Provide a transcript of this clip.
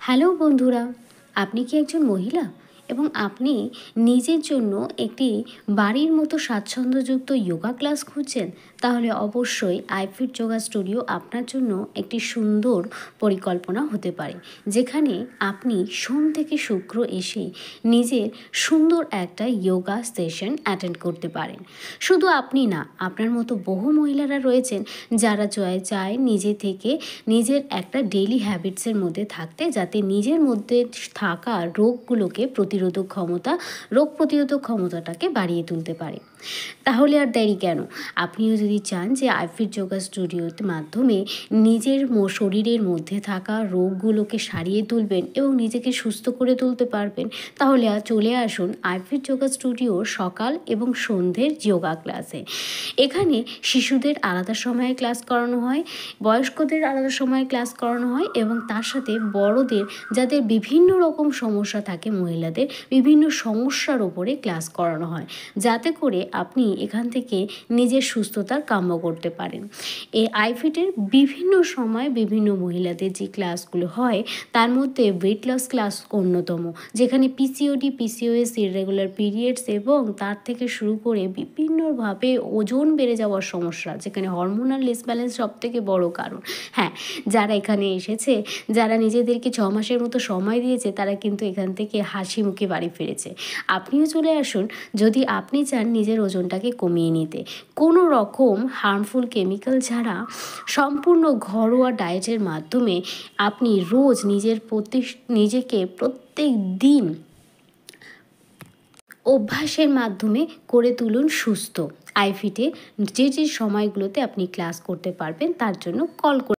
Hello বন্ধুরা, আপনি কি একজন মহিলা এবং আপনি নিজের জন্য একটি বাড়ির মতো স্বাচ্ছন্দ্যযুক্ত যোগা ক্লাস খুঁজছেন? তাহলে অবশ্যই আইফিট যোগা স্টুডিও আপনার জন্য একটি সুন্দর পরিকল্পনা হতে পারে, যেখানে আপনি সোম থেকে শুক্র এসে নিজের সুন্দর একটা যোগা সেশন অ্যাটেন্ড করতে পারেন। শুধু আপনি না, আপনার মতো বহু মহিলারা রয়েছেন যারা চায় নিজে থেকে নিজের একটা ডেইলি হ্যাবিটসের মধ্যে থাকতে, যাতে নিজের মধ্যে থাকা রোগ প্রতিরোধক ক্ষমতাটাকে বাড়িয়ে তুলতে পারে। তাহলে আর দেরি কেন? আপনিও যদি চান যে আইফিট যোগা স্টুডিওর মাধ্যমে নিজের শরীরের মধ্যে থাকা রোগগুলোকে সারিয়ে তুলবেন এবং নিজেকে সুস্থ করে তুলতে পারবেন, তাহলে চলে আসুন আইফিট যোগা স্টুডিওর সকাল এবং সন্ধ্যের যোগা ক্লাসে। এখানে শিশুদের আলাদা সময়ে ক্লাস করানো হয়, বয়স্কদের আলাদা সময়ে ক্লাস করানো হয় এবং তার সাথে বড়দের, যাদের বিভিন্ন রকম সমস্যা থাকে, মহিলাদের বিভিন্ন সমস্যার ওপরে ক্লাস করানো হয়, যাতে করে আপনি এখান থেকে নিজের সুস্থতার কাম্য করতে পারেন। এই আইফিটের বিভিন্ন সময় বিভিন্ন মহিলাদের যে ক্লাসগুলো হয়, তার মধ্যে ওয়েট লস ক্লাস অন্যতম, যেখানে পিসিওএস, ইররেগুলার পিরিয়ডস এবং তার থেকে শুরু করে বিভিন্নভাবে ওজন বেড়ে যাওয়ার সমস্যা, যেখানে হরমোনাল ডিসব্যালেন্স সব থেকে বড় কারণ। হ্যাঁ, যারা এখানে এসেছে, যারা নিজেদেরকে 6 মাসের মতো সময় দিয়েছে, তারা কিন্তু এখান থেকে হাসি মুখে বাড়ি ফিরেছে। আপনিও চলে আসুন যদি আপনি চান নিজের ওজনটাকে কমিয়ে নিতে, কোনো রকম হার্মফুল কেমিক্যাল ছাড়া সম্পূর্ণ ঘরোয়া ডায়েটের মাধ্যমে আপনি রোজ নিজেকে প্রত্যেক দিন অভ্যাসের মাধ্যমে করে তুলুন সুস্থ। আইফিটে যে সময়গুলোতে আপনি ক্লাস করতে পারবেন, তার জন্য কল